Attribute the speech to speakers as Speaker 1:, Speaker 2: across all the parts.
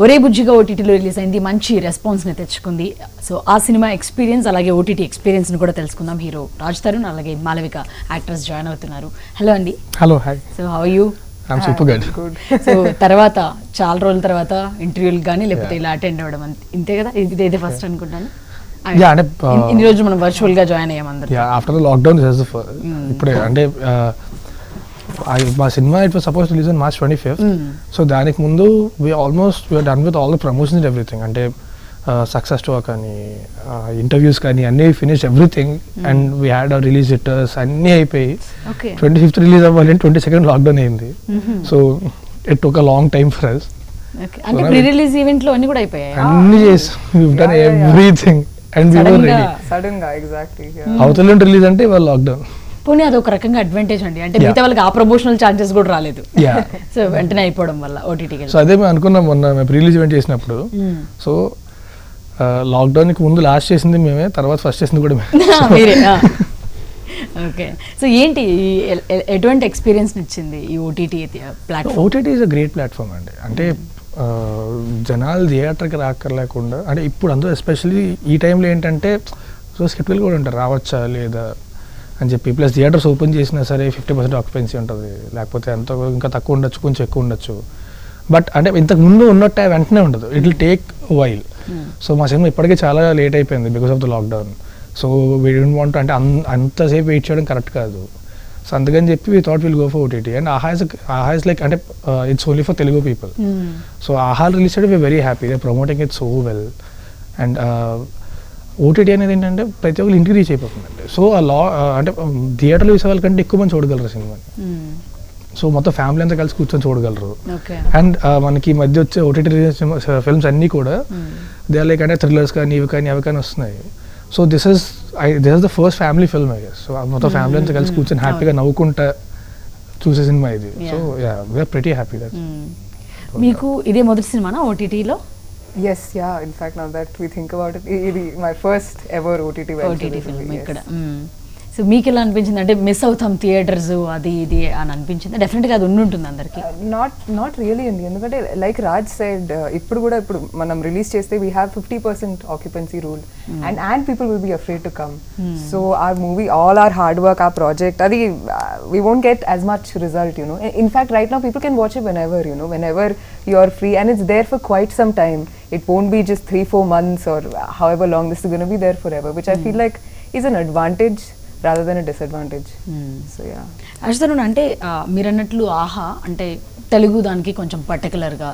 Speaker 1: ఒరే బుజ్జిగా ఓటీటీలో రిలీజ్ అయింది, మంచి రెస్పాన్స్ని తెచ్చుకుంది. సో ఆ సినిమా ఎక్స్పీరియన్స్ అలాగే ఓటీటీ ఎక్స్పీరియన్స్ని కూడా తెలుసుకుందాం. హీరో రాజ్ తరుణ్ అలాగే మాలవిక యాక్టర్స్ జాయిన్ అవుతున్నారు. హలో అండి.
Speaker 2: Hello, hi.
Speaker 1: So how are you?
Speaker 2: I'm super good.
Speaker 1: So తర్వాత చాలా రోజుల తర్వాత ఇంటర్వ్యూలు కానీ లేకపోతే ఇలా అటెండ్ అవ్వడం ఇంతే కదా, ఇదే ఫస్ట్ అనుకుంటాను. ఇన్ని రోజులు మనం వర్చువల్ గా జాయిన్ అయ్యాం అందరూ.
Speaker 2: ఆఫ్టర్ ద లాక్డౌన్ ఇప్పుడే అంటే మా cinema it was suppose release on March 25th. So దానికి ముందు we are done with all the promotions and everything. అంటే సక్సెస్ స్టోర్ కానీ ఇంటర్వ్యూస్ కానీ అన్నీ finish everything and we had our release letters అన్నీ అయిపోయి 25th రిలీజ్ అవ్వాలి, 22nd lockdown అయింది. So it took a long time for us.
Speaker 1: అంటే pre release event లో అన్ని కూడా అయిపోయాయి,
Speaker 2: అన్ని చేసి we've done everything and we were ready.
Speaker 3: Sudden గా ఎగ్జాక్ట్లీ
Speaker 2: అవతల రిలీజ్ అంటే ఇవాళ లాక్డౌన్.
Speaker 1: పోనీ అది ఒక రకంగా అడ్వాంటేజ్ అండి, అంటే మిగతా వాళ్ళకి ఆ ప్రమోషనల్ ఛాన్సెస్ కూడా రాలేదు. సో వెంటనే అయిపోవడం వల్ల ఓటీటీకి.
Speaker 2: సో అదే మేము అనుకున్నాం మొన్న మేము ప్రీ రిలీజ్ ఈవెంట్ చేసినప్పుడు. సో లాక్డౌన్కి ముందు లాస్ట్ చేసింది మేమే, తర్వాత ఫస్ట్ చేసింది కూడా
Speaker 1: మీరే. ఓకే. సో ఏంటి ఎటువంటి ఎక్స్పీరియన్స్ ఇచ్చింది ఈ OTT platform?
Speaker 2: OTT is a great platform అండి. అంటే జనాలు థియేటర్కి రాక్కర్లేకుండా, అంటే ఇప్పుడు అందరూ ఎస్పెషల్లీ ఈ టైంలో ఏంటంటే సో స్కెప్టికల్ కూడా ఉంటారు, రావచ్చా లేదా అని చెప్పి. ప్లస్ థియేటర్స్ ఓపెన్ చేసినా సరే 50% ఆక్యుపెన్సీ ఉంటుంది, లేకపోతే అంత ఇంకా తక్కువ ఉండొచ్చు, కొంచెం ఎక్కువ ఉండొచ్చు. బట్ అంటే ఇంతకు ముందు ఉన్నట్టు వెంటనే ఉండదు, it will take while. So మా సినిమా ఇప్పటికే చాలా లేట్ అయిపోయింది because of the lockdown. So we don't want అంటే అంతసేపు వెయిట్ చేయడం కరెక్ట్ కాదు. సో అందుకని చెప్పి we thought will go for OTT. And ఆహా ఇస్ లైక్ అంటే it's only for Telugu people. So ఆహా రిలీజ్ చేయడం very happy, they promoting it so well. And OTT అనేది ఏంటంటే ప్రతి ఒక్కరు ఇంటికి రీచ్ అయిపోతుందండి. సో అంటే థియేటర్లో చూసే వాళ్ళకంటే ఎక్కువ మంది చూడగలరు సినిమాని. సో మొత్తం ఫ్యామిలీ అంతా కలిసి కూర్చొని చూడగలరు. అండ్ మనకి ఈ మధ్య వచ్చే ఓటీటీ ఫిల్మ్స్ అన్నీ కూడా దే ఆర్ లైక్ అంటే థ్రిల్లర్స్ కానీ ఇవి కానీ అవి కానీ వస్తున్నాయి. So this is the first family film I guess. So మొత్తం ఫ్యామిలీ అంతా కలిసి కూర్చొని హ్యాపీగా నవ్వుకుంటా చూసే సినిమా ఇది. So yeah, we're pretty happy.
Speaker 1: మీకు ఇదే మొదటి సినిమానా ఓటీటీలో?
Speaker 3: Yes, yeah. In fact, now that we think about it, it is my first ever OTT
Speaker 1: film ikkada. So మీకు ఎలా అనిపించింది? అంటే మిస్ అవుతాం థియేటర్స్ అది ఇది అని అనిపించింది? డెఫినెట్గా అది ఉంటుంది అందరికి.
Speaker 3: నాట్ రియలీ అండి, ఎందుకంటే లైక్ రాజ్ సైడ్ ఇప్పుడు మనం రిలీజ్ చేస్తే we have 50% occupancy rule and people will be afraid to come. So our movie, all our hard work, ఆ ప్రాజెక్ట్ అది we won't get as much result, you know. In fact right now people can watch it whenever you are free, and it's there for quite some time. It won't be just 3-4 months or however long this is going to be there forever, which I feel like is an advantage rather than a disadvantage. So yeah.
Speaker 1: అశ్వతరుణ్, అంటే మీరు అన్నట్లు ఆహా అంటే తెలుగు దానికి కొంచెం పర్టికులర్గా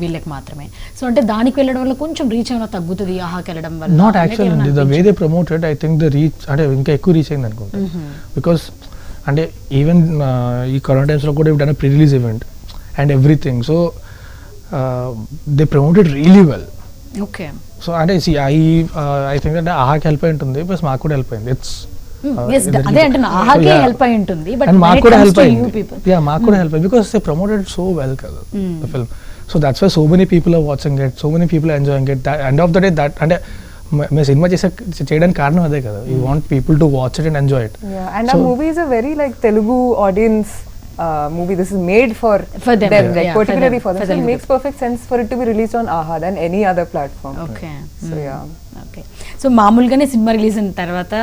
Speaker 1: వీళ్ళకి మాత్రమే. సో అంటే దానికి వెళ్ళడం వల్ల కొంచెం రీచ్ ఏమైనా తగ్గుతుంది ఆహాకి వెళ్ళడం వల్ల?
Speaker 2: Not actually, the way they promoted I think the reach అంటే ఇంకా ఎక్కువ రీచ్ అయింది అనుకుంటా. బికాస్ అంటే ఈవెన్ ఈ కరోనా టైమ్స్లో కూడా done pre release event and everything. So they promoted really well.
Speaker 1: Okay.
Speaker 2: So అంటే ఐ థింక్ అంటే ఆహాకి హెల్ప్ అయి ఉంటుంది, ప్లస్ మాకు కూడా హెల్ప్ అయింది. ఇట్స్
Speaker 1: అదే అంటే ఆహాకి హెల్ప్ అయి ఉంటుంది, బట్
Speaker 2: మాకు కూడా హెల్ప్ అయింది. యా, మాకు కూడా హెల్ప్ అయింది because they promoted so well కదా the film. So that's why so many people are watching it, so many people are enjoying it. End of the day that అంటే మేము సినిమా చేయడానికి కారణం అదే కదా, you want people to watch it and enjoy it.
Speaker 3: And ఆ movie is a very like Telugu audience movie. This is made for them, like particularly for them. So it makes perfect sense for it to be released on AHA than any other platform.
Speaker 1: Okay.
Speaker 3: So yeah.
Speaker 1: Okay. So మామూలుగానే cinema release అయిన తర్వాత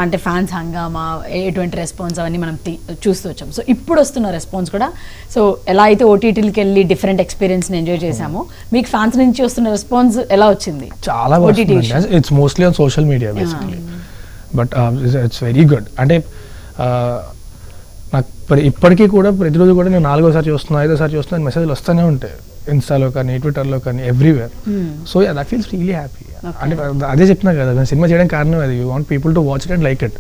Speaker 1: అంటే fans హంగామా, ఎటువంటి response అవన్నీ మనం చూస్తూ వచ్చాం. సో ఇప్పుడు వస్తున్న రెస్పాన్స్ కూడా, సో ఎలా అయితే ఓటీటీలకి వెళ్ళి డిఫరెంట్ ఎక్స్పీరియన్స్ని ఎంజాయ్ చేసామో, మీకు ఫ్యాన్స్ నుంచి వస్తున్న రెస్పాన్స్ ఎలా వచ్చింది?
Speaker 2: చాలా OTT it's mostly on social media basically, but it's very good. అంటే నాకు ఇప్పటికీ కూడా ప్రతిరోజు కూడా నేను 4వ సారి చూస్తున్నా, 5వ సారి చూస్తున్నా, మెసేజ్లు వస్తూనే ఉంటాయి ఇన్స్టాలో కానీ ట్విట్టర్లో కానీ everywhere. So that feels really happy. అంటే అదే చెప్తున్నా కదా, నేను సినిమా చేయడానికి కారణం అది. You want people to watch it and like it.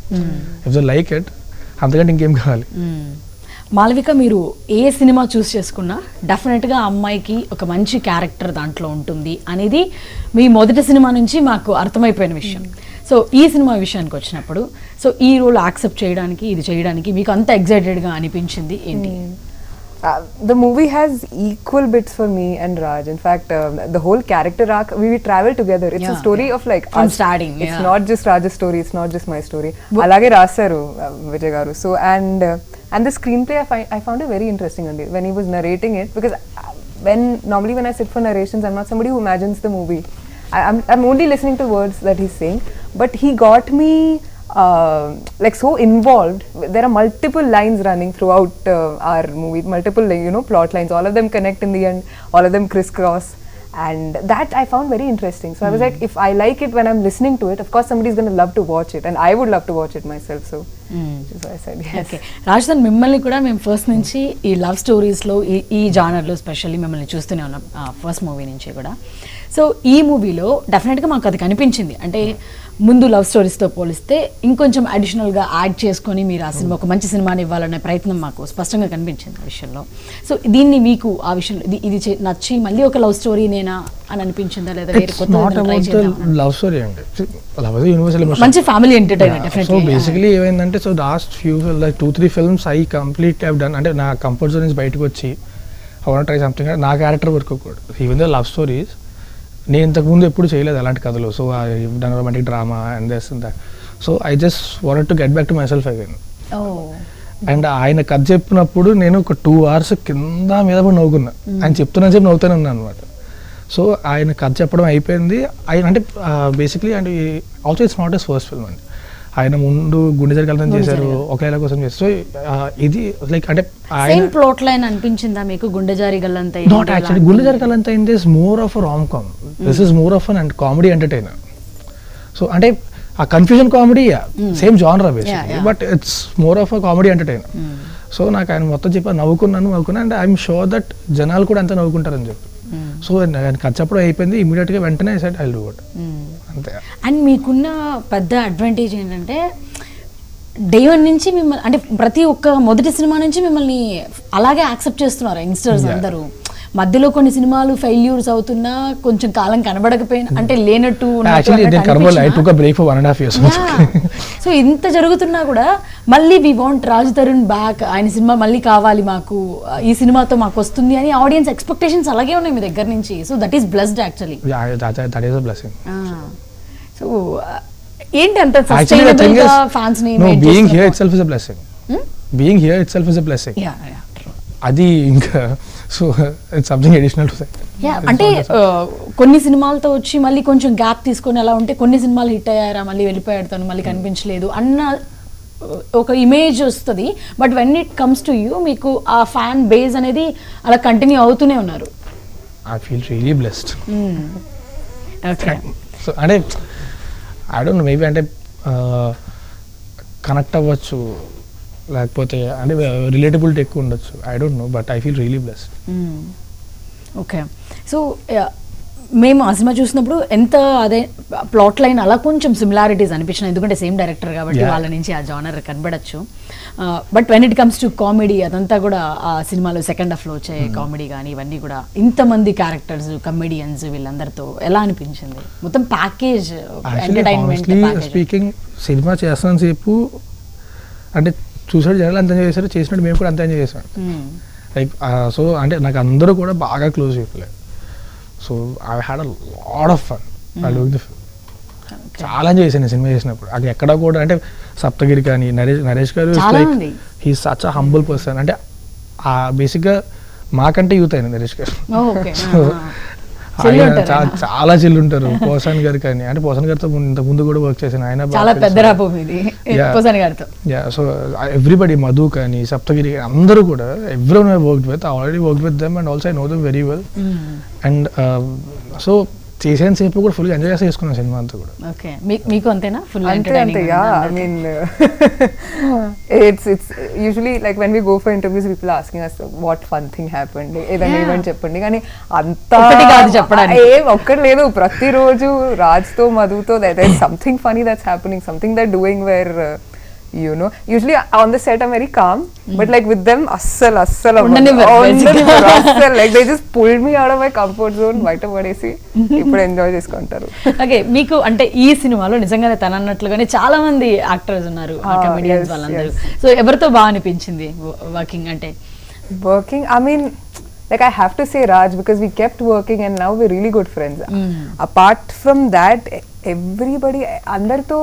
Speaker 2: If they like it, అంతకంటే ఇంకేం కావాలి.
Speaker 1: మాలవిక, మీరు ఏ సినిమా చూస్ చేసుకున్నా డెఫినెట్గా అమ్మాయికి ఒక మంచి క్యారెక్టర్ దాంట్లో ఉంటుంది అనేది మీ మొదటి సినిమా నుంచి మాకు అర్థమైపోయిన విషయం. సో ఈ సినిమా విషయానికి వచ్చినప్పుడు, సో ఈ రోల్ యాక్సెప్ట్ చేయడానికి, ఇది చేయడానికి మీకు అంత ఎక్సైటెడ్గా అనిపించింది ఏంటి?
Speaker 3: The movie has equal bits for me and Raj. In fact, the whole character arc, we travel together. It's a story of like
Speaker 1: from starting.
Speaker 3: It's not just Raj's story, it's not just my story. Alage rasaru Vijay garu. So and the screenplay I found it very interesting when he was narrating it, because normally when I sit for narrations, I'm not somebody who imagines the movie. I'm only listening to words that he's saying, but he got me like so involved. There are multiple lines running throughout our movie, multiple plot lines. All of them connect in the end. All of them crisscross, and that I found very interesting. So I was like, if I like it when I'm listening to it, of course somebody's going to love to watch it, and I would love to watch it myself. So which is why I said yes.
Speaker 1: Okay Raj Tarun, మిమ్మల్ని కూడా మేము first నుంచి ఈ love స్టోరీస్లో ఈ జానర్లో specially మిమ్మల్ని చూస్తూనే ఉన్నాం first movie నుంచి కూడా. సో ఈ మూవీలో డెఫినెట్గా మాకు అది కనిపించింది, అంటే ముందు లవ్ స్టోరీస్తో పోలిస్తే ఇంకొంచెం అడిషనల్గా యాడ్ చేసుకొని మీరు ఆ సినిమా ఒక మంచి సినిమాని ఇవ్వాలనే ప్రయత్నం మాకు స్పష్టంగా కనిపించింది ఆ విషయంలో. సో దీన్ని మీకు ఆ విషయంలో ఇది నచ్చి మళ్ళీ ఒక లవ్ స్టోరీ నేనా అని అనిపించిందా, లేదా వేరే
Speaker 2: లవ్ స్టోరీ అండి, లవ్ ఇస్ యూనివర్సల్ ఎమోషన్,
Speaker 1: మంచి family entertainer definitely.
Speaker 2: So basically ఏమైందంటే, so last few like 2-3 films I complete have done, అంటే నా కంఫర్ట్ జోన్ నుంచి బయటకు వచ్చి ఐ వాంట్ ట్రై సంథింగ్, నా క్యారెక్టర్ వర్క్ కూడా ఈవెన్ ద లవ్ స్టోరీస్ నేను ఇంతకుముందు ఎప్పుడు చేయలేదు అలాంటి కథలు. So done romantic drama and this and that. So I just wanted to get back to my self again. And ఆయన కథ చెప్పినప్పుడు నేను ఒక 2 hours కింద మీద పడి నవ్వుకున్నా, ఆయన చెప్తున్నా చెప్పి నవ్వుతూనే ఉన్నాను అనమాట. సో ఆయన కథ చెప్పడం అయిపోయింది. ఆయన అంటే బేసిక్లీ అంటే also it's not as first film అండి. ఆయన ముందు గుండె జరగాలని చేశారు, ఒకవేళ కోసం చేశారు. సో ఇది లైక్ అంటే
Speaker 1: సేమ్ ప్లాట్ లైన్ అనిపించిందా మీకు? గుండె జారి గల్లంత
Speaker 2: నాట్ యాక్చువల్లీ గుండె జరగాలంత in this more of a rom com, this is more of an comedy entertainer. So అంటే ఆ confusion comedy same genre basically, but it's more of a comedy entertainer. So నాకు ఆయన మొత్తం చెప్పి నవ్వుకున్నాను అండ్ ఐఎమ్ షూర్ దట్ జనాలు కూడా అంతా నవ్వుకుంటారని చెప్పి. సో ఆయన కథ చెప్పడం అయిపోయింది, ఇమీడియట్గా వెంటనే I said I will do it అంతే.
Speaker 1: అండ్ మీకున్న పెద్ద అడ్వాంటేజ్ ఏంటంటే డే 1 నుంచి మిమ్మల్ని, అంటే ప్రతి ఒక్క మొదటి సినిమా నుంచి మిమ్మల్ని అలాగే యాక్సెప్ట్ చేస్తున్నారు యంగ్స్టర్స్ అందరూ. మధ్యలో కొన్ని సినిమాలు ఫెయిల్యూర్స్ అవుతున్నా కొంచెం కాలం కనబడకపోయినా, అంటే లేనట్టు సో ఇంత జరుగుతున్నా కూడా మళ్ళీ we want Raj Tarun back, ఆయన సినిమా మళ్ళీ కావాలి మాకు, ఈ సినిమాతో మాకు వస్తుంది అని ఆడియన్స్ ఎక్స్పెక్టేషన్స్ అలాగే ఉన్నాయి మీ దగ్గర నుంచి. So that is blessed actually. So ఏంటి అంత సస్టైనబుల్ గా ఫ్యాన్స్ ని
Speaker 2: being here itself is a blessing. Being here itself is a blessing. అది ఇంకా so it's something additional to say.
Speaker 1: అంటే కొన్ని సినిమాలతో వచ్చి మళ్ళీ కొంచెం గ్యాప్ తీసుకొని అలా ఉంటే, కొన్ని సినిమాలు హిట్ అయ్యారా మళ్ళీ వెళ్ళిపోయాడు తను, మళ్ళీ కనిపించలేదు అన్న ఒక ఇమేజ్ వస్తుంది. But when it comes to you, మీకు ఆ ఫ్యాన్ బేస్ అనేది అలా కంటిన్యూ అవుతూనే ఉన్నారు.
Speaker 2: I feel really blessed.
Speaker 1: Okay.
Speaker 2: So అంటే ఐ డోంట్ నో, మేబీ అంటే కనెక్ట్ అవ్వచ్చు, లేకపోతే అంటే రిలేటబిలిటీ ఎక్కువ ఉండొచ్చు, I don't know, but I feel really blessed.
Speaker 1: Okay. So మేము ఆ సినిమా చూసినప్పుడు ఎంత అదే ప్లాట్ లైన్ అలా కొంచెం సిమిలారిటీస్ అనిపించినాయి, ఎందుకంటే సేమ్ డైరెక్టర్ కాబట్టి వాళ్ళ నుంచి ఆ జానర్ కనబడచ్చు. But when it comes to comedy, అదంతా కూడా ఆ సినిమాలో సెకండ్ హాఫ్లో వచ్చే కామెడీ కానీ ఇవన్నీ కూడా ఇంతమంది క్యారెక్టర్స్, కమెడియన్స్ వీళ్ళందరితో ఎలా అనిపించింది? మొత్తం ప్యాకేజ్ ఎంటర్టైన్మెంట్
Speaker 2: స్పీకింగ్. సినిమా చేస్తున్న సేపు అంటే చూసాడు జనాలు అంత ఎంజాయ్ చేశారు, చేసినట్టు మేము కూడా అంత ఎంజాయ్ చేసాం. లైక్ సో అంటే నాకు అందరూ కూడా బాగా close people. So I had a lot of fun I doing the film. చాలా ఎంజాయ్ చేశాను సినిమా చేసినప్పుడు. అది ఎక్కడ కూడా అంటే సప్తగిరి కానీ నరేష్ గారు like he such a humble person. అంటే బేసిక్గా మాకంటే యూత్ అయిన నరేష్ గారు. సో చాలా చిల్లు ఉంటారు. పోసాన్ గారు కానీ, అంటే పోసాన్ గారితో ఇంత ముందు కూడా వర్క్ చేశాను, ఆయన సో ఎవ్రీబడి, మధు కానీ సప్తగిరి కానీ అందరూ కూడా everyone I worked with, already worked with them and also I know them very well. And so చేసేంత సేపు కూడా ఫుల్ ఎంజాయ్ చేసి చేసుకున్నాను సినిమా అంతా కూడా.
Speaker 1: ఓకే. మీకు అంతేనా? ఫుల్
Speaker 3: అంతే. I mean it's usually like when we go for interviews people asking us what fun thing happened, ఏదైనా ఈవెంట్ చెప్పండి, కానీ అంతా ఏం ఒక్కటి లేదు. ప్రతిరోజు రాజ్తో మధుతో that is something funny that's happening, something that doing where you know, usually on the set I'm very calm, but like with them assal like they just pulled me out of my comfort zone, బయట పడేసి ఇప్పుడు enjoy చేసుకుంటారు.
Speaker 1: Okay. మీకు అంటే ఈ సినిమాలో నిజంగానే తన అన్నట్లుగానే చాలా మంది యాక్టర్స్ ఉన్నారు, కమెడియన్స్ వాళ్ళందరూ. సో ఎవరితో బాగా అనిపించింది వర్కింగ్? అంటే
Speaker 3: I mean like I have to say Raj, because we kept working and now we're really good friends. Apart from that, everybody andartho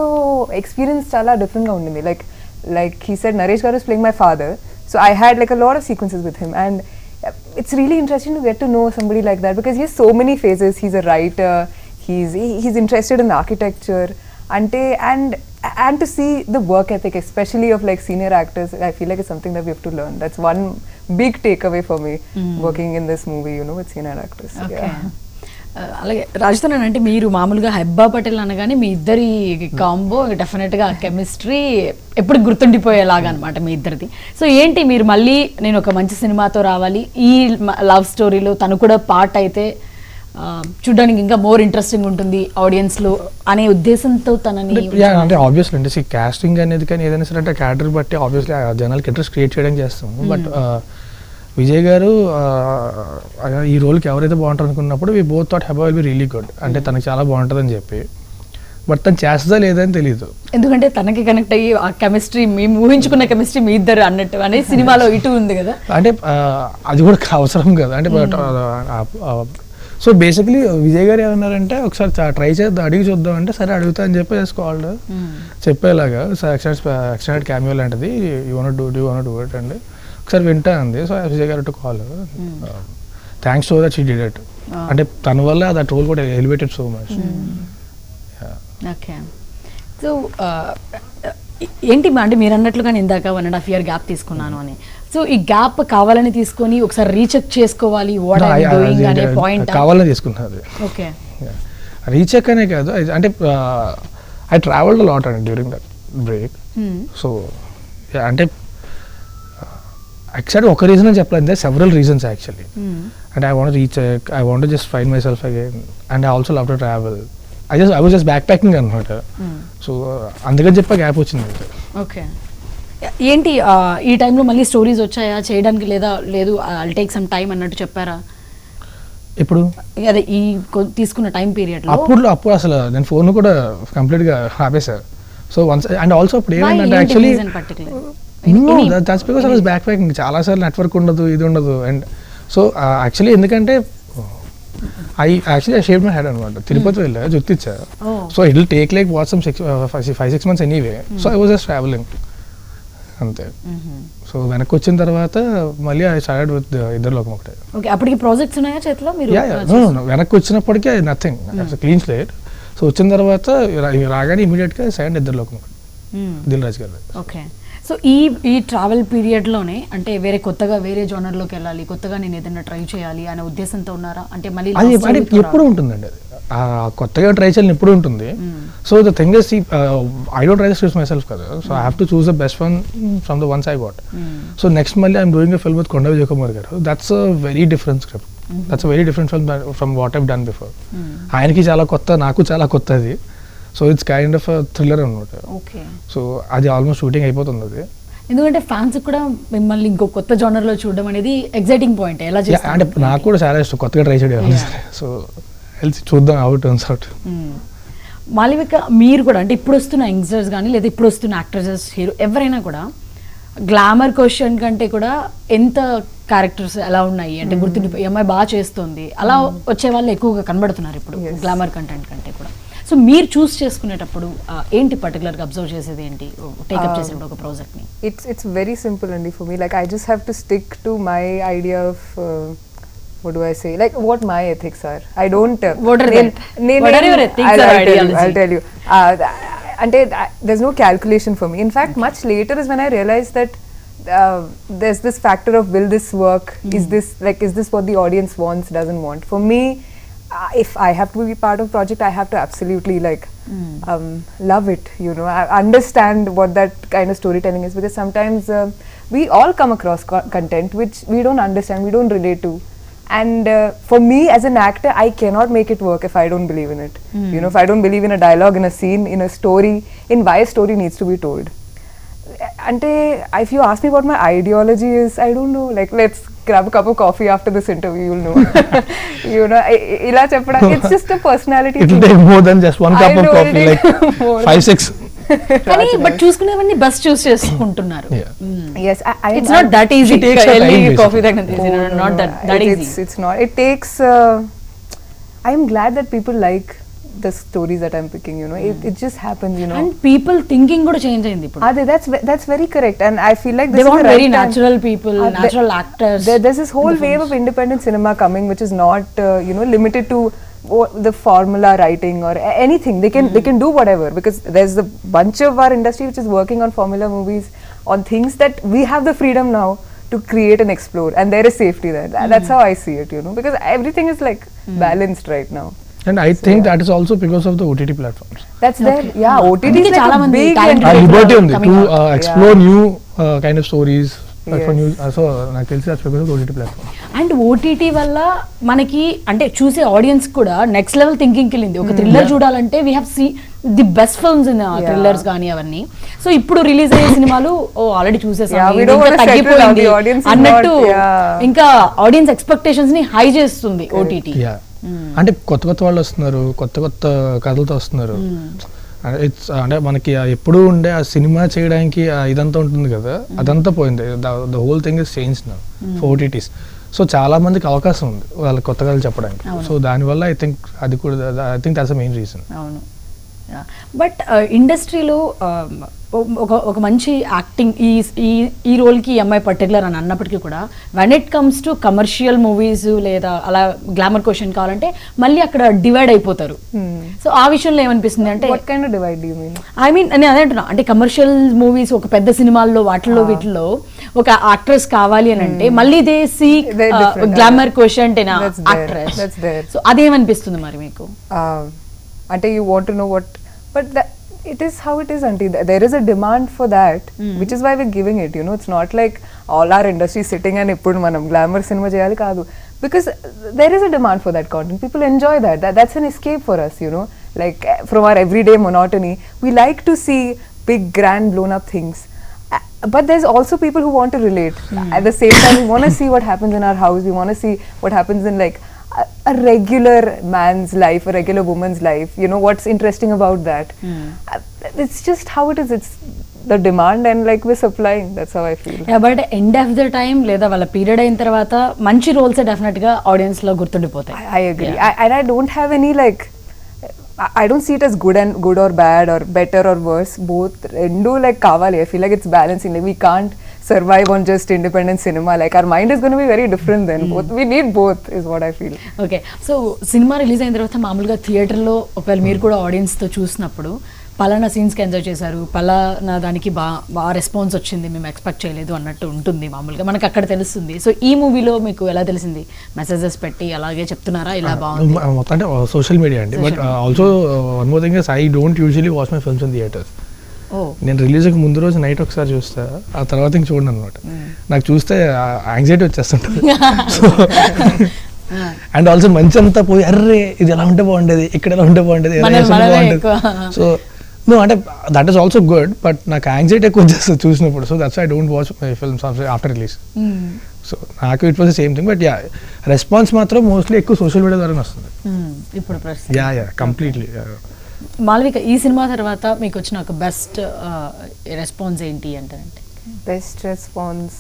Speaker 3: experience chala different ga undindi. Like he said, Naresh garu is playing my father, so I had like a lot of sequences with him, and it's really interesting to get to know somebody like that because he has so many phases. He's a writer, he's interested in architecture, and to see the work ethic, especially of like senior actors, I feel like it's something that we have to learn. That's one big takeaway for me working in this movie, you know, with senior actors.
Speaker 1: Okay. అలాగే రాజతరన్ అంటే మీరు మామూలుగా హెబ్బా పటేల్ అనగానే మీ ఇద్దరి combo డెఫినెట్గా chemistry ఎప్పుడు గుర్తుండిపోయేలాగా అనమాట మీ ఇద్దరిది. సో ఏంటి మీరు మళ్ళీ నేను ఒక మంచి సినిమాతో రావాలి, ఈ లవ్ స్టోరీలో తను కూడా పార్ట్ అయితే చూడడానికి ఇంకా మోర్ ఇంట్రెస్టింగ్ ఉంటుంది ఆడియన్స్లో అనే ఉద్దేశంతో తనని
Speaker 2: అంటే ఆబ్వియస్లీ అంటే కాస్టింగ్ అనేది కానీ ఏదైనా సరే అంటే క్యారెక్టర్ బట్టి ఆబ్వియస్లీ జనాలకి ఇంట్రెస్ట్ క్రియేట్ చేయడానికి చేస్తాము. బట్ విజయ్ గారు ఈ రోల్కి ఎవరైతే బాగుంటారు అనుకున్నప్పుడు we both thought Heba will be really good, అంటే తనకు చాలా బాగుంటుందని చెప్పి. బట్ తను చేస్తుందా లేదని తెలియదు, ఎందుకంటే
Speaker 1: తనకి కనెక్ట్ అయ్యి ఆ కెమిస్ట్రీ మేము ఊహించుకున్న కెమిస్ట్రీ మీ ఇద్దరు అన్నట్టు అనేది సినిమాలో ఇటు ఉంది కదా.
Speaker 2: అంటే అది కూడా అవసరం కదా అంటే. సో బేసిక్లీ విజయ్ గారు ఏమన్నారంటే ఒకసారి ట్రై చేద్దాం, అడిగి చూద్దాం అంటే సరే అడుగుతా అని చెప్పి చేసుకోవాలి చెప్పేలాగా. సో ఎక్స్టెండెడ్ క్యామియో లాంటిది యూ వాంట్ డూ ఇట్ అండి ఒకసారి వింటా అంది. సో విజయ్ గారు to call, thanks so that she did it, అంటే తన వల్ల దట్ రోల్ కూడా elevated so much.
Speaker 1: Okay. So ఏంటి అంటే మీరు అన్నట్లుగా ఇందాక 1.5 year గ్యాప్ తీసుకున్నాను అని. సో ఈ గ్యాప్ కావాలని తీసుకొని ఒకసారి రీచెక్ చేసుకోవాలి వాట్ ఐ యామ్ డూయింగ్ అనే పాయింట్
Speaker 2: కావాలని తీసుకున్నది.
Speaker 1: ఓకే.
Speaker 2: రీచెక్ అనే కాదు అంటే ఐ ట్రావెల్డ్ లాట్ అండి డ్యూరింగ్ దట్ బ్రేక్. సో అంటే యాక్చువల్లీ ఒక రీజన్ అని చెప్పలేదు, దే సెవరల్ రీజన్స్ యాక్చువల్లీ. అంటే I want recheck, I want just find my self again, and I also love to travel. I was just back packing అనమాట. So అందుకని చెప్పి gap వచ్చింది.
Speaker 1: Okay. ఏంటి ఈ టైంలో మళ్ళీ స్టోరీస్ వచ్చాయా చేయడానికి, లేదా లేదు ఐల్ టేక్ సమ్ టైం అన్నట్టు చెప్పారా?
Speaker 2: ఇప్పుడు
Speaker 1: అదే ఈ తీసుకున్న టైం పీరియడ్
Speaker 2: అప్పుడు అసలు నేను ఫోన్ కూడా కంప్లీట్గా ఆపేశాను. సో వన్స్ అండ్ ఆల్సో అప్పుడు ఏమైందంటే actually that's because I was back packing, చాలాసార్లు నెట్వర్క్ ఉండదు, ఇది ఉండదు. అండ్ సో యాక్చువల్లీ ఎందుకంటే ఐ షేవ్ మై హెడ్ అనమాట, తిరుపతి వెళ్ళా జుత్తు ఇచ్చా. So it will take like what some 5-6 months anyway. So I was just travelling అంతే. సో వెనక్కి వచ్చిన తర్వాత మళ్ళీ ఐ స్టార్టెడ్ విత్ ఇద్దరులోకం ఒకటే.
Speaker 1: ఓకే. అప్పటికి ప్రాజెక్ట్స్ ఉన్నాయా చేతిలో మీరు?
Speaker 2: వెనక్కి వచ్చినప్పటికీ నథింగ్, క్లీన్ స్లేట్. సో వచ్చిన తర్వాత రాగానే ఇమీడియట్గా సైడ్ ఇద్దరులోకం ఒకటి దిల్ రాజు గారు.
Speaker 1: ఓకే. సో ఈ ట్రావెల్ పీరియడ్లోనే అంటే కొత్తగా వేరే జోనర్లోకి వెళ్ళాలి, కొత్తగా నేను ఏదైనా ట్రై చేయాలి అనే ఉద్దేశంతో ఉన్నారా? అంటే మళ్ళీ
Speaker 2: ఎప్పుడు ఉంటుందండి అది, కొత్తగా ట్రై చేయాలని ఎప్పుడు ఉంటుంది. So the thing is I don't try to choose myself కదా. So I have to choose the best one from the ones I got. So next మళ్ళీ I'm doing a film with Konda Vijay Kumar garu. That's a very different script, that's a very different film from what I've done before. ఆయనకి చాలా కొత్త, నాకు చాలా కొత్త అది. So it's kind of thriller అనమాట. So అది ఆల్మోస్ట్ షూటింగ్ అయిపోతుంది అది.
Speaker 1: ఎందుకంటే ఫ్యాన్స్ కూడా మిమ్మల్ని ఇంకో కొత్త జోనర్లో చూడడం అనేది ఎగ్జైటింగ్ పాయింట్. ఎలా చేస్తారు
Speaker 2: అంటే నాకు కూడా చాలా ఇష్టం కొత్తగా ట్రై చేయడం. సో చూద్దాం how it turns out.
Speaker 1: Malavika మీరు కూడా అంటే ఇప్పుడు వస్తున్న యంగ్స్టర్స్ కానీ లేదా ఇప్పుడు వస్తున్న యాక్టర్స్, హీరో ఎవరైనా కూడా గ్లామర్ క్వశ్చన్ కంటే కూడా ఎంత క్యారెక్టర్స్ ఎలా ఉన్నాయి అంటే గుర్తుండిపోయి అమ్మాయి బాగా చేస్తుంది అలా వచ్చే వాళ్ళు ఎక్కువగా కనబడుతున్నారు ఇప్పుడు గ్లామర్ కంటెంట్ కంటే కూడా. సో మీరు చూస్ చేసుకునేటప్పుడు ఏంటి పర్టికులర్గా అబ్జర్వ్ చేసేది ఏంటి టేకప్ చేసేటప్పుడు ఒక ప్రాజెక్ట్ని?
Speaker 3: It's very simple only for me. Like I just have to stick to my idea of what do I say? Like what my ethics are. I don't.
Speaker 1: What are your ethics or ideology?
Speaker 3: I'll tell you. There's no calculation for me. In fact, much later is when I realized that there's this factor of will this work? Is this what the audience wants, doesn't want? For me, if I have to be part of project, I have to absolutely love it. You know, I understand what that kind of storytelling is, because sometimes we all come across content which we don't understand, we don't relate to. And for me as an actor, I cannot make it work if I don't believe in it. You know, if I don't believe in a dialogue, in a scene, in a story, in why a story needs to be told. Ante, if you ask me what my ideology is, I don't know. Like, let's grab a cup of coffee after this interview, you'll know. You know, ila cheppada, it's just a personality.
Speaker 2: It'll take more than just one cup of coffee, like 5-6.
Speaker 1: కానీ but చూసుకునేవన్నీ bus చూస్ చేసుకుంటున్నారు.
Speaker 3: Yes,
Speaker 1: it's not that easy. Coffee not that easy.
Speaker 3: It's not. It takes. I am glad that people like the stories that I'm picking, you know. It just happens, you know.
Speaker 1: And people thinking kuda change ayindi ippudu.
Speaker 3: That's very correct, and I feel like this
Speaker 1: they
Speaker 3: is
Speaker 1: want
Speaker 3: the right
Speaker 1: very
Speaker 3: time.
Speaker 1: natural people, natural actors.
Speaker 3: There's this whole wave of independent cinema coming, which is not you know, limited to the formula writing or anything. They can do whatever, because there's a bunch of our industry which is working on formula movies, on things that we have the freedom now to create and explore, and there is safety there. That's how I see it, you know, because everything is like balanced right now.
Speaker 2: And I think that is also because of the OTT platforms.
Speaker 3: That's there. Yeah, OTT is like a big
Speaker 2: liberty on
Speaker 1: coming
Speaker 2: to
Speaker 1: up.
Speaker 2: explore new kind of stories for
Speaker 3: Yes.
Speaker 2: new. So నాకు తెలిసి that's because of the OTT platform.
Speaker 1: And OTT వల్ల మనకి అంటే చూసే audience కూడా next level థింకింగ్కి వెళ్ళింది. ఒక thriller చూడాలంటే we have see the best films in thrillers కానీ అవన్నీ. సో ఇప్పుడు రిలీజ్ అయ్యే సినిమాలు ఆల్రెడీ చూసేసాము తగ్గిపోయింది అన్నట్టు, ఇంకా ఆడియన్స్ ఎక్స్పెక్టేషన్స్ ని హై చేస్తుంది ఓటీటీ.
Speaker 2: అంటే కొత్త కొత్త వాళ్ళు వస్తున్నారు, కొత్త కొత్త కథలతో వస్తున్నారు. ఇట్స్ అంటే మనకి ఎప్పుడు ఉండే ఆ సినిమా చేయడానికి ఇదంతా ఉంటుంది కదా, అదంతా పోయింది. The whole thing is change now for OTTs. So చాలా మందికి అవకాశం ఉంది వాళ్ళ కొత్త కథలు చెప్పడానికి. సో దానివల్ల ఐ థింక్ అది కూడా దట్స్ ద మెయిన్ రీజన్.
Speaker 1: అవును. బట్ ఇండస్ట్రీలో ఒక మంచి యాక్టింగ్ ఈ రోల్కి ఈ అమ్మాయి పర్టికులర్ అని అన్నప్పటికీ కూడా when it comes to commercial movies లేదా అలా గ్లామర్ క్వశ్చన్ కావాలంటే మళ్ళీ అక్కడ డివైడ్ అయిపోతారు. సో ఆ విషయంలో ఏమనిపిస్తుంది అంటే ఐ మీన్ నేను అదే అంటున్నా, అంటే కమర్షియల్ మూవీస్ ఒక పెద్ద సినిమాల్లో వాటిల్లో వీటిల్లో ఒక యాక్ట్రెస్ కావాలి అని అంటే మళ్ళీ they seek glamour question actress. So అదేమనిపిస్తుంది మరి మీకు?
Speaker 3: అంటే you want to know what, but it is how it is, auntie. There is a demand for that, which is why we're giving it, you know. It's not like all our industry sitting and ippudu manam glamour cinema cheyali kaadu, because there is a demand for that content. People enjoy that's an escape for us, you know, like from our everyday monotony. We like to see big grand blown up things, but there's also people who want to relate. At the same time, we want to see what happens in our house. We want to see what happens in like a regular man's life, a regular woman's life, you know, what's interesting about that. It's just how it is. It's the demand, and like we're supplying. That's how I feel.
Speaker 1: Yeah, but end of the time లేదా వాళ్ళ period అయిన తర్వాత మంచి roles definite గా audience లో గుర్తుండిపోతాయి.
Speaker 3: I agree. And I don't have any like, I don't see it as good or bad or better or worse. Both rendu like kavali. I feel like it's balancing. Like we can't survive on just independent cinema. Like our mind is going to be very different then. Both, we need both is what I feel.
Speaker 1: Okay, so cinema release అయిన తర్వాత మామూలుగా థియేటర్లో ఒకవేళ మీరు కూడా ఆడియన్స్తో చూసినప్పుడు పలానా సీన్స్కి enjoy చేశారు, పలానా దానికి బాగా రెస్పాన్స్ వచ్చింది, మేము ఎక్స్పెక్ట్ చేయలేదు అన్నట్టు ఉంటుంది మామూలుగా మనకు అక్కడ తెలుస్తుంది. సో ఈ మూవీలో మీకు ఎలా తెలిసింది? మెసేజెస్ పెట్టి అలాగే చెప్తున్నారా ఇలా బాగుంది?
Speaker 2: మొత్తం అంటే సోషల్ మీడియా అండి. But also one more thing is I don't usually watch my films in theatres. నేను రిలీజ్కి ముందు రోజు నైట్ ఒకసారి చూస్తా, ఆ తర్వాత ఇంక చూడండి అనమాట. నాకు చూస్తే యాంగ్జైటీ వచ్చేస్తుంటుంది. అండ్ ఆల్సో మంచి అంతా పోయి అర్రే ఇది ఎలా ఉంటే బాగుండేది, ఇక్కడ ఎలా ఉంటే బాగుండేది, సో నో అంటే that is also good, but నాకు యాంగ్జైటీ ఎక్కువ వచ్చేస్తుంది చూసినప్పుడు. So that's I don't watch my films after release. So నాకు it was the same thing. But yeah, response మాత్రం మోస్ట్లీ ఎక్కువ సోషల్ మీడియా ద్వారానే వస్తుంది.
Speaker 1: ఇప్పుడు
Speaker 2: యా కంప్లీట్లీ.
Speaker 1: మాలవిక, ఈ సినిమా తర్వాత మీకు వచ్చిన ఒక బెస్ట్ రెస్పాన్స్ ఏంటి అంటే?
Speaker 3: Best response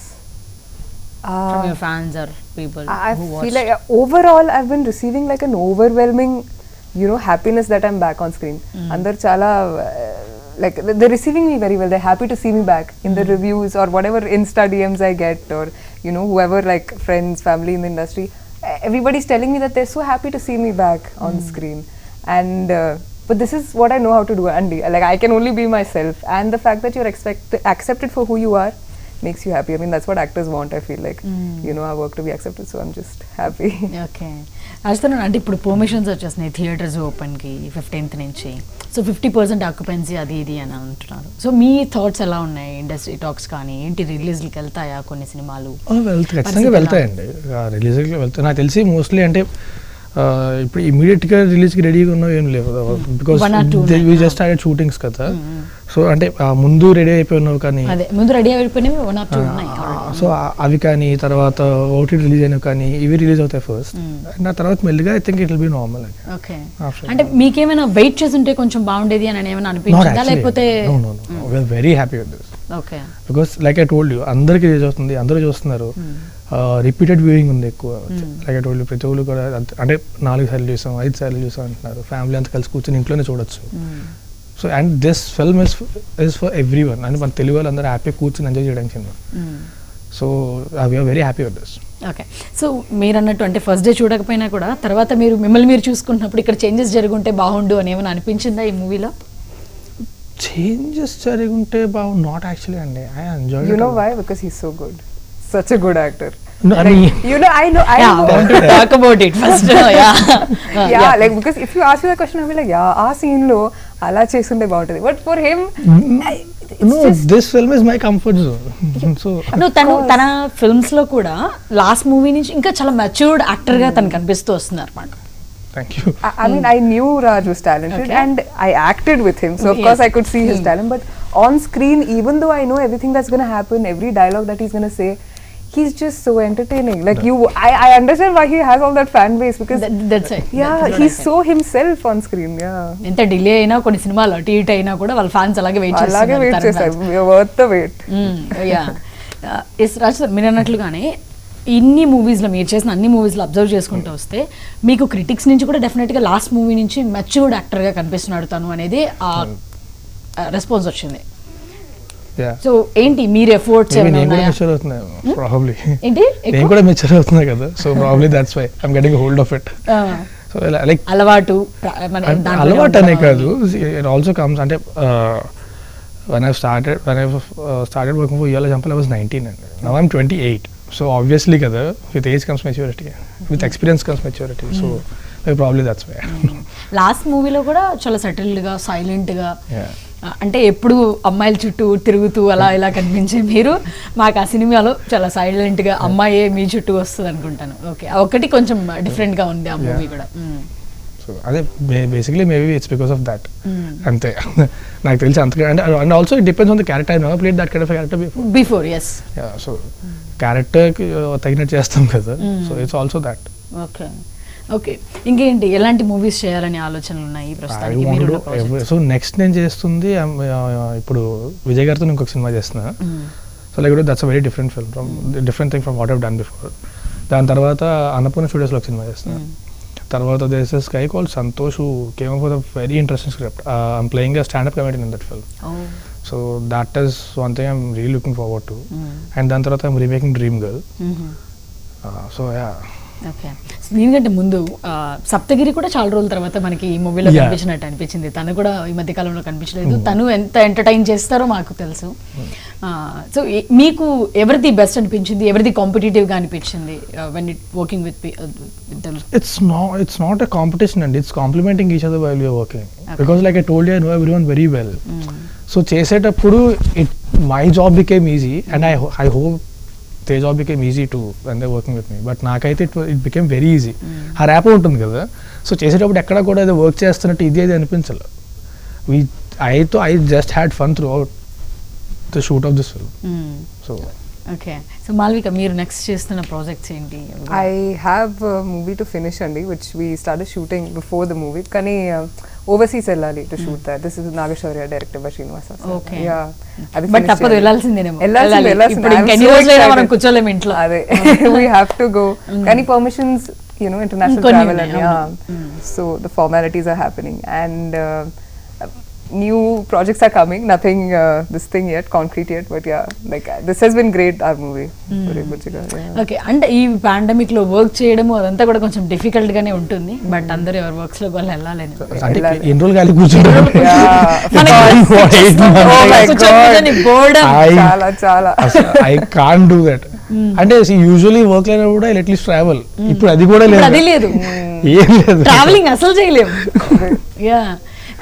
Speaker 1: from your fans or people
Speaker 3: I
Speaker 1: who
Speaker 3: feel
Speaker 1: watched?
Speaker 3: like overall I've been receiving like an overwhelming, you know, happiness that I'm back on screen. Andar chala like they're receiving me very well. They're happy to see me back in the reviews or whatever Insta DMs I get, or you know, whoever, like friends, family in the industry, everybody's telling me that they're so happy to see me back on screen. And but this is what I know how to do, Andy. Like I can only be myself, and the fact that you're accepted for who you are makes you happy. I mean, that's what actors want, I feel like. You know, our work to be accepted, so I'm just happy.
Speaker 1: Okay, Rajasthan అంటే ఇప్పుడు permissions వచ్చేసినాయి theatres ఓపెన్కి 15th నుంచి. So 50% occupancy అది ఇది అని అంటున్నారు. So మీ thoughts ఎలా ఉన్నాయి? ఇండస్ట్రీ టాక్స్ కానీ ఏంటి, రిలీజ్కి వెళ్తాయా కొన్ని సినిమాలు?
Speaker 2: ఖచ్చితంగా వెళ్తాయండి, రిలీజ్కి వెళ్తాయి. నాకు తెలిసి మోస్ట్లీ అంటే ఇప్పుడు ఇమీడియట్గా రిలీజ్కి రెడీగా ఉన్నవి ఏం లేవు, because we just started shootings కదా. సో అంటే ముందు రెడీ అయిపోయినావు కానీ,
Speaker 1: ముందు రెడీ అయిపోయినవి 1 or 2 ఉన్నాయి.
Speaker 2: సో అవి కానీ తర్వాత ఓటీటీ రిలీజ్ అయినవి కానీ ఇవి రిలీజ్ అవుతాయి ఫస్ట్, అండ్ ఆ తర్వాత మెల్లిగా I think it will be normal.
Speaker 1: Okay, అంటే మీకేమైనా వెయిట్ చేసి ఉంటే కొంచెం బాగుండేది అని ఏమైనా అనిపించిందా, లేకపోతే?
Speaker 2: Very happy with this.
Speaker 1: Okay.
Speaker 2: Because like I told you అందరికీ రీచ్ అవుతుంది, అందరూ చూస్తున్నారు, రిపీటెడ్ వ్యూయింగ్ ఉంది ఎక్కువ. లైక్ ఐ టోల్డ్ యూ ప్రతి ఒక్కరు కూడా అంటే 4 సార్లు చూసాం, 5 సార్లు చూసాం అంటున్నారు. ఫ్యామిలీ అంతా కలిసి కూర్చొని ఇంట్లోనే చూడొచ్చు. So and this film is for everyone. అంటే మన తెలుగు వాళ్ళు అందరూ హ్యాపీ కూర్చొని ఎంజాయ్ చేయడానికి సినిమా. So we're very happy with this.
Speaker 1: Okay. So మీరు అన్నట్టు అంటే ఫస్ట్ డే చూడకపోయినా కూడా తర్వాత మీరు మిమ్మల్ని మీరు చూసుకుంటున్నప్పుడు ఇక్కడ చేంజెస్ జరుగుంటే బాగుండు అని ఏమైనా అనిపించిందా ఈ మూవీలో?
Speaker 2: చేంజెస్ జరుగుంటే బాగుండు నాట్ యాక్చువల్లీ అండి. I enjoy.
Speaker 3: You know why? Because he's so good. Such a good actor.
Speaker 2: No, I mean,
Speaker 3: You know, I know.
Speaker 1: Yeah, I want to talk about it first.
Speaker 3: Yeah, like because if you ask me that question, I'll be like, yeah, ఆ scene లో అలా చేస్తుంటే బాగుంటుంది. But for him,
Speaker 2: no, this film is my comfort zone. So
Speaker 1: తన films లో కూడా last movie నుంచి ఇంకా చాలా మెచ్యూర్డ్ యాక్టర్ గా తను కనిపిస్తూ వస్తున్నారు అన్నమాట.
Speaker 2: thank you.
Speaker 3: I mean, I knew Raj was talented,
Speaker 1: Okay.
Speaker 3: and I acted with him, so of
Speaker 1: Yes.
Speaker 3: course I could see his talent. But on screen, even though I know everything that's gonna happen, every dialogue that he's gonna say, he's just so entertaining. Like I understand why he has all that fan base because
Speaker 1: That's it.
Speaker 3: yeah,
Speaker 1: That's what
Speaker 3: he's
Speaker 1: I
Speaker 3: so himself on screen. Yeah.
Speaker 1: ఎంత delay అయినా కొన్ని సినిమాలు అటు ఇటు అయినా కూడా వాళ్ళ fans అలాగే వెయిట్
Speaker 3: అలాగే వెయిట్ చేస్తారు. We are worth the wait.
Speaker 1: Yeah. Yes Raj sir, మీరు అన్నట్లుగానే ఇన్ని మూవీస్లో మీరు చేసిన అన్ని మూవీస్లో అబ్జర్వ్ చేసుకుంటూ వస్తే మీకు క్రిటిక్స్ నుంచి కూడా డెఫినెట్గా లాస్ట్ మూవీ నుంచి మెచ్యూర్డ్ యాక్టర్గా కనిపిస్తున్నాడు తను అనేది రెస్పాన్స్ వచ్చింది.
Speaker 2: Yeah.
Speaker 1: సో ఏంటి మీరు ఎఫర్ట్స్
Speaker 2: నేను
Speaker 1: ఏమైనా
Speaker 2: కూడా
Speaker 1: ఉన్నాయా?
Speaker 2: మెచ్యూర్ అవుతున్నాను ప్రాబబ్లీ.
Speaker 1: ఏంటి
Speaker 2: నేను కూడా మెచ్యూర్ అవుతున్నా కదా. So probably that's why I'm getting hold of it. So like
Speaker 1: అలవాటు
Speaker 2: అలవాటు అనే కాదు, ఇట్ ఆల్సో కమ్స్ అంటే when I started working for Yala Jampal, I was 19 and now I'm 28. So obviously kada with age comes maturity, with experience comes maturity. So probably that's why.
Speaker 1: Last మూవీలో కూడా చాలా సెటిల్డ్గా సైలెంట్గా
Speaker 2: Yeah.
Speaker 1: అంటే ఎప్పుడు అమ్మాయిల చుట్టూ తిరుగుతూ అలా ఇలా కనిపించే మీరు మాకు ఆ సినిమాలో చాలా సైలెంట్గా అమ్మాయే మీ చుట్టూ వస్తుంది అనుకుంటాను. ఓకే, ఒకటి కొంచెం డిఫరెంట్గా ఉంది ఆ మూవీ కూడా.
Speaker 2: సో అదే basically maybe it's because of that అంతే. నాకు తెలిసి అంతగా and also it depends on the character. I never played that kind of character
Speaker 1: before. Yes.
Speaker 2: So క్యారెక్టర్కి తగినట్టు చేస్తాం కదా. So it's also that.
Speaker 1: Okay. Okay, ఇంకేంటి ఎలాంటి మూవీస్ చేయాలని ఆలోచనలు ఉన్నాయి ప్రస్తుతానికి మీరు?
Speaker 2: సో నెక్స్ట్ నేను చేస్తుంది ఇప్పుడు విజయ్ గారితో ఇంకొక సినిమా చేస్తున్నా. So like that's a very different film from different thing from what have done before. దాని తర్వాత అన్నపూర్ణ స్టూడియోస్లో ఒక సినిమా చేస్తున్నా. తర్వాత there is guy called Santosh who came up with a very interesting script. I'm playing a standup comedian in that film. So that is one thing I'm really looking forward to. And దాని తర్వాత I'm remaking Dream Girl. So yeah.
Speaker 1: Okay, దీనికంటే ముందు సప్తగిరి కూడా చాలా రోజుల తర్వాత మనకి ఈ మూవీలో కనిపించినట్టు అనిపించింది. తను కూడా ఈ మధ్య కాలంలో కనిపించలేదు. తను ఎంత ఎంటర్టైన్ చేస్తారో మాకు తెలుసు. సో మీకు ఎవరిది బెస్ట్ అనిపించింది, ఎవరిది కాంపిటేటివ్గా అనిపించింది when it working with them?
Speaker 2: It's not a competition and it's complementing each other while we are working. Because like I told you, I know everyone very well. So చేసేటప్పుడు my job became easy and I hope their job became easy too when they're working with me. But నాకైతే it became very easy. ఆ rap ఉంటుంది కదా. So చేసేటప్పుడు ఎక్కడ కూడా ఏదో work చేస్తున్నట్టు ఇది అనిపించాలి. I just had fun throughout the shoot of this film. So
Speaker 1: okay. So Malavika, మీరు నెక్స్ట్ చేస్తున్న ప్రాజెక్ట్స్ ఏంటి?
Speaker 3: I have a movie to finish only, which we started shooting before the movie. Kani overseas వెళ్ళాలి to shoot that. This is Nageshwarya, directed by Srinivasa.
Speaker 1: Okay.
Speaker 3: Yeah.
Speaker 1: But తప్పదు, వెళ్ళాల్సిందేనేమో.
Speaker 3: వెళ్ళాల్సిందే.
Speaker 1: ఇప్పుడు ఇంకెన్ని రోజులైనా మనం కూర్చోలేము ఇంట్లో.
Speaker 3: అదే we have to go. కానీ permissions, international travel and yeah. So the formalities are happening and new projects are coming. Nothing this thing yet, concrete yet, but yeah, like this has been great, our movie. Orey Bujjiga.
Speaker 1: Okay, అంటే ఈ pandemic లో work చేయడము అదంతా కూడా కొంచెం difficult గానే ఉంటుంది. But అందరూ ఎవరి వర్క్స్ లో వాళ్ళు వెళ్ళాలని
Speaker 2: అంటే ఎన్ని రోజులు ఖాళీ కూర్చుంటారు.
Speaker 3: చాలా
Speaker 2: I can't do that. అంటే యూజువల్లీ వర్క్ లేనప్పుడు ఐ అట్లీస్ట్ ట్రావెల్. ఇప్పుడు అది కూడా లేదు.
Speaker 1: అది లేదు,
Speaker 2: ఏం లేదు,
Speaker 1: ట్రావెలింగ్ అసలు చేయలేము. యా,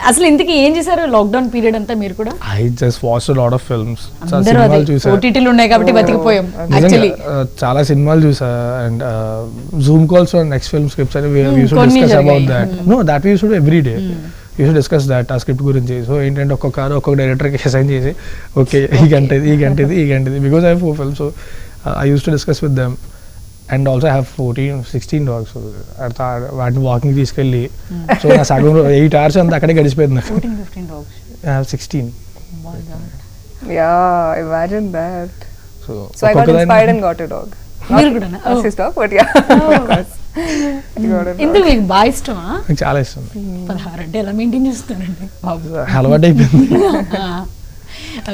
Speaker 1: అసలు ఇంతకీ ఏం చేశారు లాక్డౌన్ పీరియడ్ అంతా మీరు కూడా?
Speaker 2: I just watched lot of films.
Speaker 1: సినిమాలు చూసా, ఓటీటీలు ఉన్నాయి కాబట్టి బతికిపోయాం. యాక్చువల్లీ
Speaker 2: చాలా సినిమాలు చూసా and zoom calls on next film scripts అని we used to discuss about that. No that we used to every day we used to discuss that ఆ స్క్రిప్ట్ గురించి. సో ఏంటంటే ఒక్కొక్క డైరెక్టర్కి అసైన్ చేసి ఓకే ఈ గంటది because I have 4 films. So I used to discuss with them. And also I have 16 dogs. వాటిని వాకింగ్ తీసుకెళ్ళి సో నా సగం 8 hours అంతా అక్కడే గడిచిపోయింది నాకు.
Speaker 1: 15 dogs.
Speaker 2: I have 16.
Speaker 3: Yeah, imagine that.
Speaker 2: So
Speaker 3: So I got inspired and got a dog.
Speaker 1: మీరు కూడానా?
Speaker 3: Not his dog, but yeah, of course. I got a dog.
Speaker 1: ఎందుకు మీకు బాగా ఇష్టమా?
Speaker 2: నాకు చాలా ఇష్టం.
Speaker 1: 16 అంటే ఎలా మెయింటైన్ చేస్తున్నారండి బాబు?
Speaker 2: అలవాటు అయిపోయింది.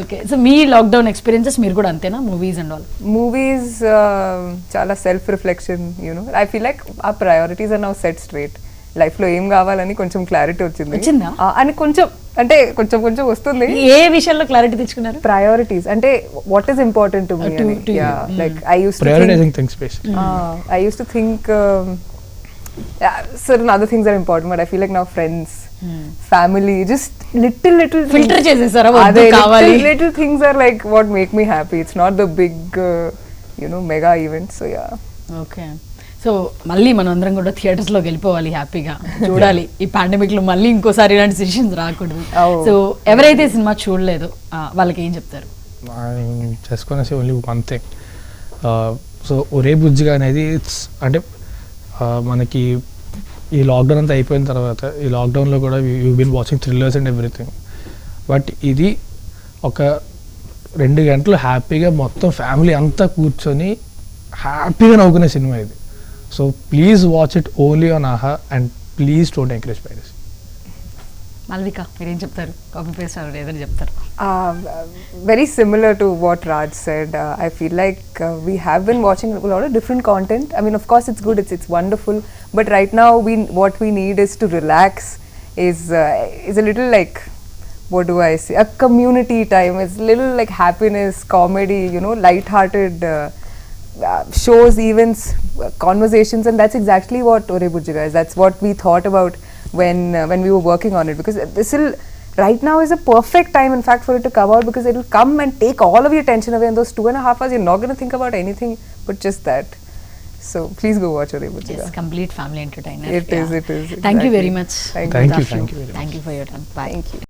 Speaker 1: ఓకే, సో మీ లాక్డౌన్ ఎక్స్పీరియన్సెస్ మీరు కూడా అంతేనా, మూవీస్ అండ్ ఆల్?
Speaker 3: Movies, చాలా self reflection, I feel like ఆ priorities are now set straight. Life లో ఏం కావాలని కొంచెం క్లారిటీ వచ్చింది.
Speaker 1: వచ్చిందా?
Speaker 3: అని కొంచెం అంటే కొంచెం కొంచెం వస్తుంది.
Speaker 1: ఏ విషయంలో క్లారిటీ తెచ్చుకున్నారు?
Speaker 3: ప్రయారిటీస్ అంటే what is important to me అని. Like I use to
Speaker 2: prioritising things basically.
Speaker 3: I used to think certain other things are important, but I feel like now friends, family, just little
Speaker 1: filter
Speaker 3: things.
Speaker 1: చేసేసారా? వద్దు కావాలి.
Speaker 3: Little things are like what make me happy. It's not the big, mega events. So yeah.
Speaker 1: Okay, so మళ్ళీ మనం అందరం కూడా theatres లోకి వెళ్ళిపోవాలి, హ్యాపీగా చూడాలి. ఈ పాండమిక్ లో మళ్ళీ ఇంకోసారి ఇలాంటి సిచ్యువేషన్స్ రాకూడదు. సో ఎవరైతే సినిమా చూడలేదో వాళ్ళకి ఏం చెప్తారు?
Speaker 2: చేసుకునేసి ఓన్లీ వన్ థింగ్. సో ఒరే బుజ్జిగా అనేది అంటే మనకి ఈ లాక్డౌన్ అంతా అయిపోయిన తర్వాత, ఈ లాక్డౌన్లో కూడా you been watching thrillers and everything, but ఇది ఒక 2 గంటలు హ్యాపీగా మొత్తం ఫ్యామిలీ అంతా కూర్చొని హ్యాపీగా నవ్వుకునే సినిమా ఇది. So please watch it only on Aha and please don't encourage piracy.
Speaker 1: Malavika మీరేం చెప్తారు? కాపీ పేస్ట్ ఏదని చెప్తారు?
Speaker 3: Very similar to what Raj said. I feel like we have been watching a lot of different content. I mean, of course, it's good, it's wonderful. But right now, what we need is to relax. Is a little like, what do I say? A community time. It's little like happiness, comedy, light-hearted shows, events, conversations, and that's exactly what Orey Bujjiga is. That's what we thought about when we were working on it, because this will right now is a perfect time, in fact, for it to come out, because it will come and take all of your tension away. In those 2.5 hours, you're not going to think about anything but just that. So please go watch Orey Bujjiga.
Speaker 1: Yes, complete family entertainer.
Speaker 3: It is.
Speaker 1: Thank you very much.
Speaker 3: Thank
Speaker 2: you.
Speaker 1: Thank you for your time. Bye.
Speaker 3: Thank you.